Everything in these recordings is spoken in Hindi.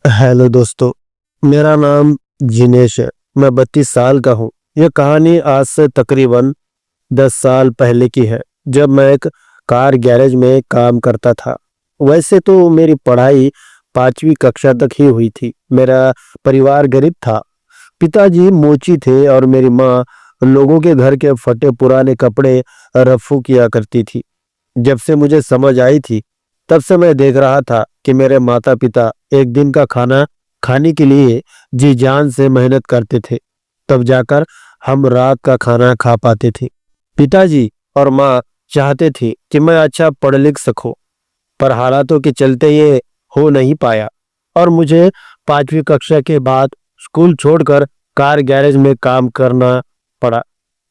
हेलो दोस्तों। मेरा नाम जिनेश है। मैं 32 साल का हूँ। यह कहानी आज से तकरीबन 10 साल पहले की है, जब मैं एक कार गैरेज में काम करता था। वैसे तो मेरी पढ़ाई 5वीं कक्षा तक ही हुई थी। मेरा परिवार गरीब था। पिताजी मोची थे और मेरी माँ लोगों के घर के फटे पुराने कपड़े रफू किया करती थी। जब से मुझे समझ आई थी, तब से मैं देख रहा था कि मेरे माता पिता एक दिन का खाना खाने के लिए जी जान से मेहनत करते थे, तब जाकर हम रात का खाना खा पाते थे। पिताजी और माँ चाहते थे कि मैं अच्छा पढ़ लिख सकूं, पर हालातों के चलते ये हो नहीं पाया और मुझे 5वीं कक्षा के बाद स्कूल छोड़कर कार गैरेज में काम करना पड़ा,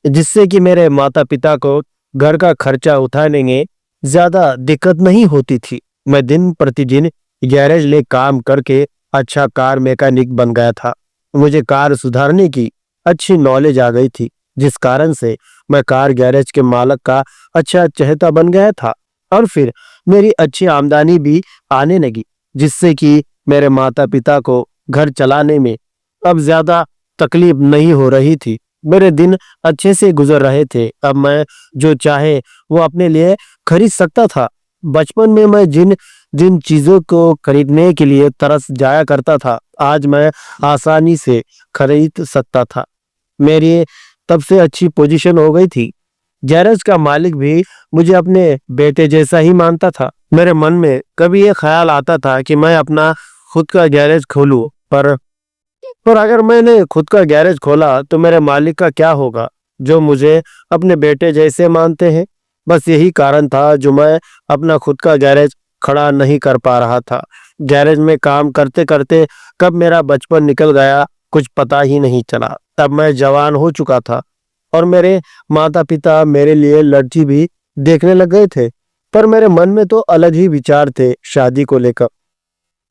जिससे कि मेरे माता पिता को घर का खर्चा उठाने में ज्यादा दिक्कत नहीं होती थी। मैं दिन प्रतिदिन गैरेज ले काम करके अच्छा कार मैकेनिक बन गया था। मुझे कार सुधारने की अच्छी नॉलेज आ गई थी, जिस कारण से मैं कार गैरेज के मालक का अच्छा चहेता बन गया था और फिर मेरी अच्छी आमदनी भी आने लगी, जिससे कि मेरे माता पिता को घर चलाने में अब ज्यादा तकलीफ नहीं हो रही थी। मेरे दिन अच्छे से गुजर रहे थे। अब मैं जो चाहे वो अपने लिए खरीद सकता था। बचपन में मैं जिन जिन चीजों को खरीदने के लिए तरस जाया करता था, आज मैं आसानी से खरीद सकता था। मेरी तब से अच्छी पोजीशन हो गई थी। गैरेज का मालिक भी मुझे अपने बेटे जैसा ही मानता था। मेरे मन में कभी ये ख्याल आता था कि मैं अपना खुद का गैरेज खोलूं, पर अगर मैंने खुद का गैरेज खोला तो मेरे मालिक का क्या होगा, जो मुझे अपने बेटे जैसे मानते हैं। बस यही कारण था जो मैं अपना खुद का गैरेज खड़ा नहीं कर पा रहा था। गैरेज में काम करते करते कब मेरा बचपन निकल गया, कुछ पता ही नहीं चला। तब मैं जवान हो चुका था और मेरे माता पिता मेरे लिए लड़की भी देखने लग गए थे। पर मेरे मन में तो अलग ही विचार थे शादी को लेकर।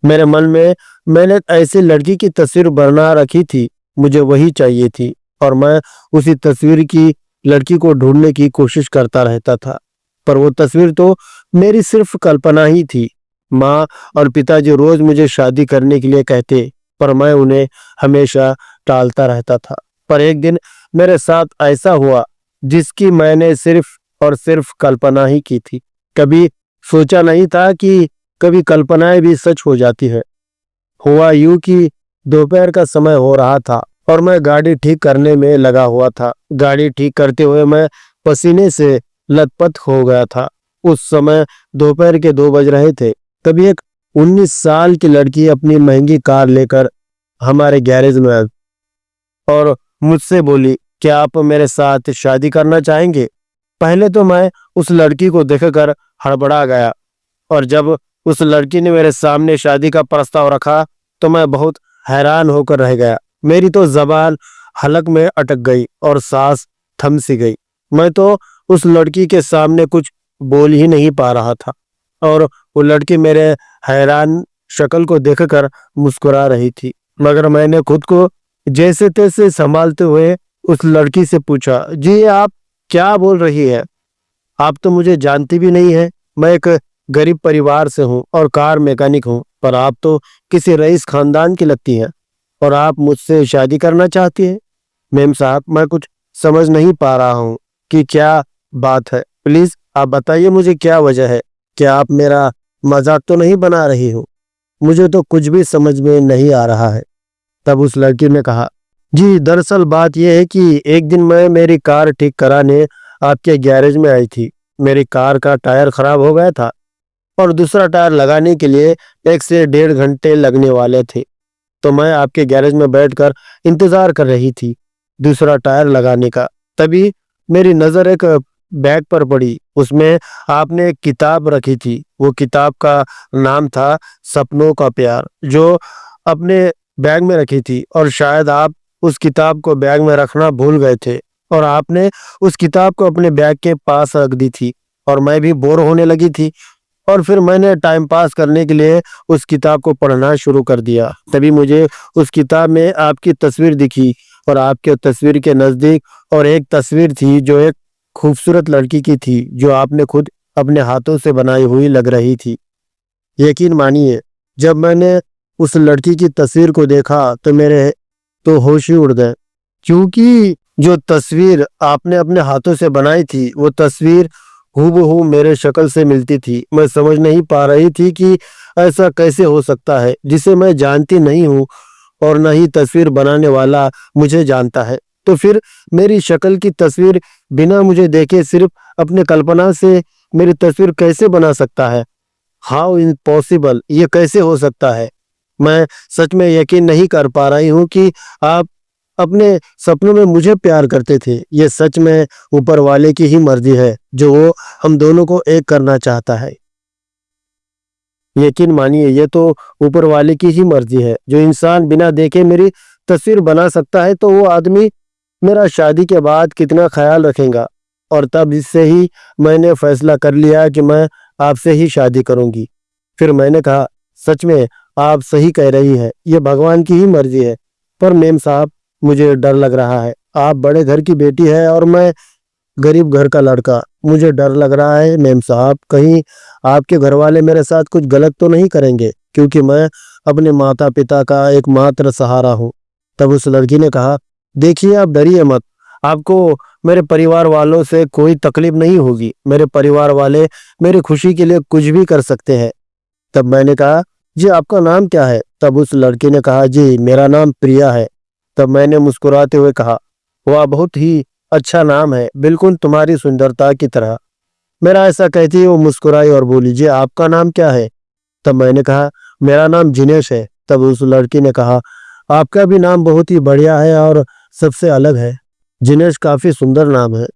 मेरे मन में मैंने ऐसी लड़की की तस्वीर बना रखी थी। मुझे वही चाहिए थी और मैं उसी तस्वीर की लड़की को ढूंढने की कोशिश करता रहता था। पर वो तस्वीर तो मेरी सिर्फ कल्पना ही थी। माँ और पिताजी रोज मुझे शादी करने के लिए कहते, पर मैं उन्हें हमेशा टालता रहता था। पर एक दिन मेरे साथ ऐसा हुआ जिसकी मैंने सिर्फ और सिर्फ कल्पना ही की थी। कभी सोचा नहीं था कि कभी कल्पनाएं भी सच हो जाती है। हुआ यूं कि दोपहर का समय हो रहा था और मैं गाड़ी ठीक करने में लगा हुआ था। गाड़ी ठीक करते हुए मैं पसीने से लथपथ हो गया था। उस समय दोपहर के 2 बज रहे थे। तभी एक 19 साल की लड़की अपनी महंगी कार लेकर हमारे गैरेज में आई और मुझसे बोली, क्या आप मेरे साथ शादी करना चाहेंगे? पहले तो मैं उस लड़की को देखकर हड़बड़ा गया और जब उस लड़की ने मेरे सामने शादी का प्रस्ताव रखा तो मैं बहुत हैरान होकर रह गया। मेरी तो जबान हलक में अटक गई और सांस थम सी गई। मैं तो उस लड़की के सामने कुछ बोल ही नहीं पा रहा था और वो लड़की मेरे हैरान शक्ल को देखकर मुस्कुरा रही थी। मगर मैंने खुद को जैसे तैसे संभालते हुए उस लड़की से पूछा, जी आप क्या बोल रही है? आप तो मुझे जानती भी नहीं है। मैं एक गरीब परिवार से हूँ और कार मैकेनिक हूँ, पर आप तो किसी रईस खानदान की लगती हैं और आप मुझसे शादी करना चाहती हैं। मेम साहब, मैं कुछ समझ नहीं पा रहा हूँ कि क्या बात है। प्लीज आप बताइए मुझे क्या वजह है। क्या आप मेरा मजाक तो नहीं बना रही हो? मुझे तो कुछ भी समझ में नहीं आ रहा है। तब उस लड़की ने कहा, जी दरअसल बात यह है कि एक दिन मैं मेरी कार ठीक कराने आपके गैरेज में आई थी। मेरी कार का टायर खराब हो गया था और दूसरा टायर लगाने के लिए 1 से 1.5 घंटे लगने वाले थे। तो मैं आपके गैरेज में बैठकर इंतजार कर रही थी दूसरा टायर लगाने का। तभी मेरी नज़र एक बैग पर पड़ी। उसमें आपने एक किताब रखी थी। वो किताब का नाम था सपनों का प्यार, जो अपने बैग में रखी थी और शायद आप उस किताब को बैग में रखना भूल गए थे और आपने उस किताब को अपने बैग के पास रख दी थी और मैं भी बोर होने लगी थी और फिर मैंने टाइम पास करने के लिए उस किताब को पढ़ना शुरू कर दिया। तभी मुझे उस किताब में आपकी तस्वीर दिखी और आपके तस्वीर के नज़दीक और एक तस्वीर थी जो एक खूबसूरत लड़की की थी, जो आपने खुद अपने हाथों से बनाई हुई लग रही थी। यकीन मानिए, जब मैंने उस लड़की की तस्वीर को देखा तो मेरे तो होश ही उड़ गए, क्योंकि जो तस्वीर आपने अपने हाथों से बनाई थी वो तस्वीर हूबहू मेरे शक्ल से मिलती थी। मैं समझ नहीं पा रही थी कि ऐसा कैसे हो सकता है, जिसे मैं जानती नहीं हूँ और न ही तस्वीर बनाने वाला मुझे जानता है। तो फिर मेरी शक्ल की तस्वीर बिना मुझे देखे सिर्फ अपने कल्पना से मेरी तस्वीर कैसे बना सकता है? हाउ इम्पॉसिबल, ये कैसे हो सकता है? मैं सच में यकीन नहीं कर पा रही हूँ कि आप अपने सपनों में मुझे प्यार करते थे। ये सच में ऊपर वाले की ही मर्जी है, जो वो हम दोनों को एक करना चाहता है। यकीन मानिए, ये तो ऊपर वाले की ही मर्जी है। जो इंसान बिना देखे मेरी तस्वीर बना सकता है, तो वो आदमी मेरा शादी के बाद कितना ख्याल रखेगा। और तब इससे ही मैंने फैसला कर लिया कि मैं आपसे ही शादी करूंगी। फिर मैंने कहा, सच में आप सही कह रही हैं, ये भगवान की ही मर्जी है। पर मेम साहब, मुझे डर लग रहा है। आप बड़े घर की बेटी है और मैं गरीब घर का लड़का। मुझे डर लग रहा है मेम साहब, कहीं आपके घर वाले मेरे साथ कुछ गलत तो नहीं करेंगे, क्योंकि मैं अपने माता पिता का एकमात्र सहारा हूँ। तब उस लड़की ने कहा, देखिए आप डरिए मत, आपको मेरे परिवार वालों से कोई तकलीफ नहीं होगी। मेरे परिवार वाले मेरी खुशी के लिए कुछ भी कर सकते हैं। तब मैंने कहा, जी आपका नाम क्या है? तब उस लड़की ने कहा, जी मेरा नाम प्रिया है। तब मैंने मुस्कुराते हुए कहा, वाह बहुत ही अच्छा नाम है, बिल्कुल तुम्हारी सुंदरता की तरह। मेरा ऐसा कहती ही वो मुस्कुराई और बोली, जी आपका नाम क्या है? तब मैंने कहा, मेरा नाम जिनेश है। तब उस लड़की ने कहा, आपका भी नाम बहुत ही बढ़िया है और सबसे अलग है। जिनेश काफी सुंदर नाम है।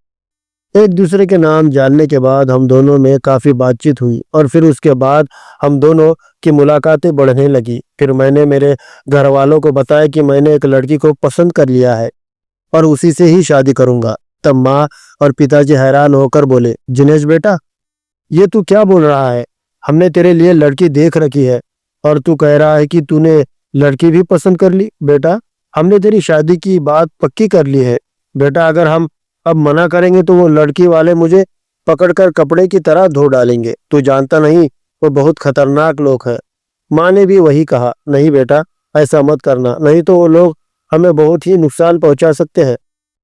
एक दूसरे के नाम जानने के बाद हम दोनों में काफी बातचीत हुई और फिर उसके बाद हम दोनों की मुलाकातें बढ़ने लगी। फिर मैंने मेरे घर वालों को बताया कि मैंने एक लड़की को पसंद कर लिया है और उसी से ही शादी करूंगा। तब माँ और पिताजी हैरान होकर बोले, जिनेश बेटा, ये तू क्या बोल रहा है? हमने तेरे लिए लड़की देख रखी है और तू कह रहा है कि तूने लड़की भी पसंद कर ली। बेटा, हमने तेरी शादी की बात पक्की कर ली है। बेटा, अगर हम अब मना करेंगे तो वो लड़की वाले मुझे पकड़कर कपड़े की तरह धो डालेंगे। तू जानता नहीं, वो बहुत खतरनाक लोग हैं। माँ ने भी वही कहा, नहीं बेटा, ऐसा मत करना, नहीं तो वो लोग हमें बहुत ही नुकसान पहुंचा सकते हैं।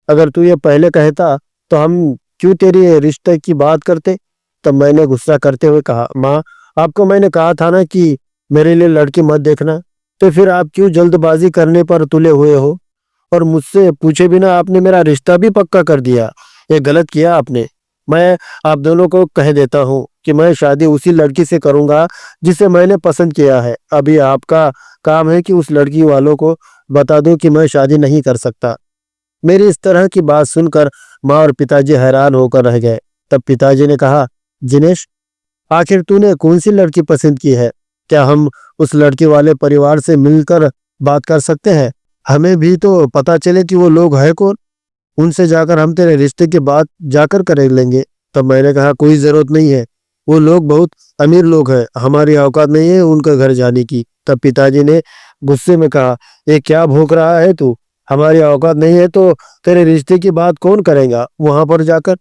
अगर तू ये पहले कहता तो हम क्यों तेरी रिश्ते की बात करते? तब मैंने गुस्सा करते हुए कहा, माँ, आपको मैंने कहा था ना कि मेरे लिए लड़की मत देखना, तो फिर आप क्यों जल्दबाजी करने पर तुले हुए हो और मुझसे पूछे बिना आपने मेरा रिश्ता भी पक्का कर दिया। ये गलत किया आपने। मैं आप दोनों को कह देता हूँ कि मैं शादी उसी लड़की से करूंगा जिसे मैंने पसंद किया है। अभी आपका काम है कि उस लड़की वालों को बता दो कि मैं शादी नहीं कर सकता। मेरी इस तरह की बात सुनकर माँ और पिताजी हैरान होकर रह गए। तब पिताजी ने कहा, जिनेश, आखिर तूने कौन सी लड़की पसंद की है? क्या हम उस लड़की वाले परिवार से मिलकर बात कर सकते हैं? हमें भी तो पता चले कि वो लोग है कौन। उनसे जाकर हम तेरे रिश्ते की बात जाकर कर लेंगे। तब मैंने कहा, कोई जरूरत नहीं है, वो लोग बहुत अमीर लोग हैं, हमारी औकात नहीं है उनके घर जाने की। तब पिताजी ने गुस्से में कहा, ये क्या भौंक रहा है तू? हमारी औकात नहीं है तो तेरे रिश्ते की बात कौन करेगा वहां पर जाकर?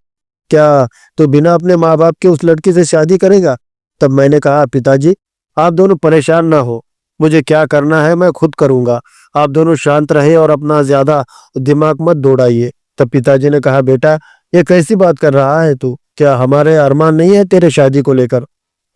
क्या तो बिना अपने माँ बाप के उस लड़की से शादी करेगा? तब मैंने कहा, पिताजी आप दोनों परेशान ना हो, मुझे क्या करना है मैं खुद करूंगा। आप दोनों शांत रहे और अपना ज्यादा दिमाग मत दौड़ाइए। तब पिताजी ने कहा, बेटा ये कैसी बात कर रहा है तू? क्या हमारे अरमान नहीं है तेरे शादी को लेकर?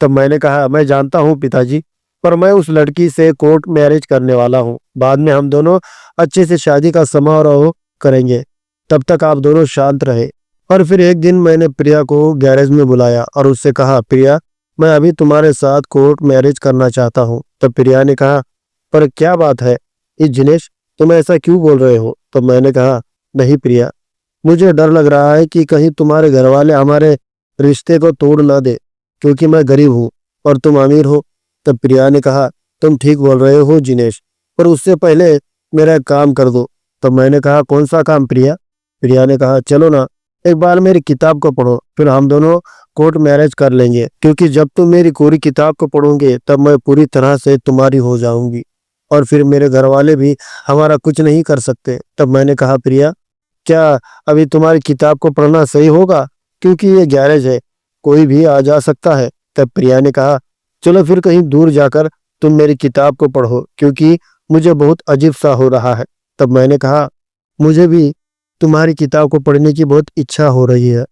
तब मैंने कहा, मैं जानता हूँ पिताजी, पर मैं उस लड़की से कोर्ट मैरिज करने वाला हूँ। बाद में हम दोनों अच्छे से शादी का समारोह करेंगे। तब तक आप दोनों शांत रहे। और फिर एक दिन मैंने प्रिया को गैरेज में बुलाया और उससे कहा, प्रिया, मैं अभी तुम्हारे साथ कोर्ट मैरिज करना चाहता हूँ। तब प्रिया ने कहा, पर क्या बात है इस जिनेश, तुम ऐसा क्यों बोल रहे हो? तो मैंने कहा, नहीं प्रिया, मुझे डर लग रहा है कि कहीं तुम्हारे घर वाले हमारे रिश्ते को तोड़ ना दे, क्योंकि मैं गरीब हूँ और तुम अमीर हो। तब प्रिया ने कहा, तुम ठीक बोल रहे हो जिनेश, पर उससे पहले मेरा एक काम कर दो। तब मैंने कहा, कौन सा काम प्रिया? प्रिया ने कहा, चलो ना एक बार मेरी किताब को पढ़ो, फिर हम दोनों कोर्ट मैरिज कर लेंगे, क्योंकि जब तुम मेरी पूरी किताब को पढ़ोगे तब मैं पूरी तरह से तुम्हारी हो जाऊंगी और फिर मेरे घर वाले भी हमारा कुछ नहीं कर सकते। तब मैंने कहा, प्रिया, क्या अभी तुम्हारी किताब को पढ़ना सही होगा? क्योंकि ये गैरेज है, कोई भी आ जा सकता है। तब प्रिया ने कहा, चलो फिर कहीं दूर जाकर तुम मेरी किताब को पढ़ो क्योंकि मुझे बहुत अजीब सा हो रहा है। तब मैंने कहा, मुझे भी तुम्हारी किताब को पढ़ने की बहुत इच्छा हो रही है।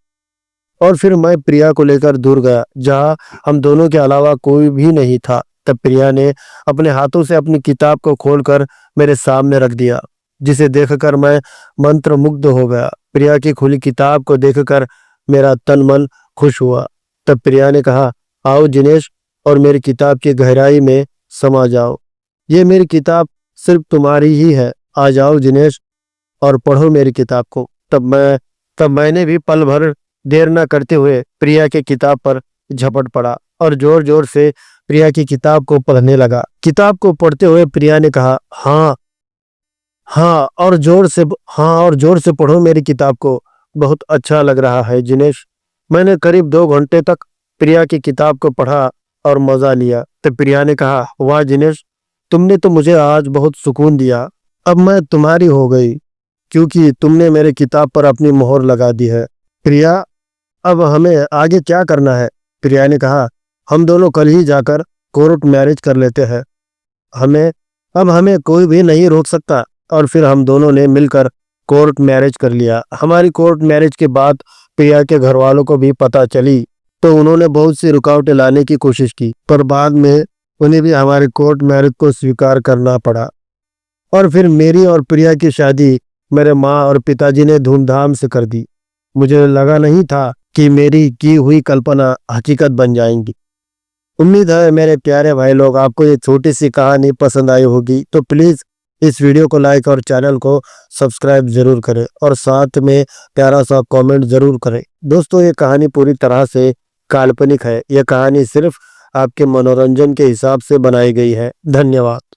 और फिर मैं प्रिया को लेकर दूर गया जहाँ हम दोनों के अलावा कोई भी नहीं था। तब प्रिया ने अपने हाथों से अपनी किताब को खोलकर मेरे सामने रख दिया, जिसे देखकर मैं मंत्रमुग्ध हो गया। प्रिया की खुली किताब को देखकर मेरा तन मन खुश हुआ। तब प्रिया ने कहा, आओ जिनेश, और मेरी किताब की गहराई में समा जाओ। ये मेरी किताब सिर्फ तुम्हारी ही है। आ जाओ जिनेश और पढ़ो मेरी किताब को। तब मैंने भी पल भर देर न करते हुए प्रिया की किताब पर झपट पड़ा और जोर जोर से प्रिया की किताब को पढ़ने लगा। किताब को पढ़ते हुए प्रिया ने कहा, हाँ हाँ और जोर से पढ़ो मेरी किताब को। बहुत अच्छा लग रहा है जिनेश। मैंने करीब 2 घंटे तक प्रिया की किताब को पढ़ा और मजा लिया। तो प्रिया ने कहा, वाह जिनेश, तुमने तो मुझे आज बहुत सुकून दिया। अब मैं तुम्हारी हो गई क्योंकि तुमने मेरे किताब पर अपनी मोहर लगा दी है। प्रिया, अब हमें आगे क्या करना है? प्रिया ने कहा, हम दोनों कल ही जाकर कोर्ट मैरिज कर लेते हैं। हमें कोई भी नहीं रोक सकता। और फिर हम दोनों ने मिलकर कोर्ट मैरिज कर लिया। हमारी कोर्ट मैरिज के बाद प्रिया के घर वालों को भी पता चली तो उन्होंने बहुत सी रुकावटें लाने की कोशिश की, पर बाद में उन्हें भी हमारे कोर्ट मैरिज को स्वीकार करना पड़ा। और फिर मेरी और प्रिया की शादी मेरे माँ और पिताजी ने धूमधाम से कर दी। मुझे लगा नहीं था कि मेरी की हुई कल्पना हकीकत बन जाएंगी। उम्मीद है मेरे प्यारे भाई लोग, आपको ये छोटी सी कहानी पसंद आई होगी। तो प्लीज़ इस वीडियो को लाइक और चैनल को सब्सक्राइब जरूर करें और साथ में प्यारा सा कमेंट जरूर करें। दोस्तों, ये कहानी पूरी तरह से काल्पनिक है। यह कहानी सिर्फ आपके मनोरंजन के हिसाब से बनाई गई है। धन्यवाद।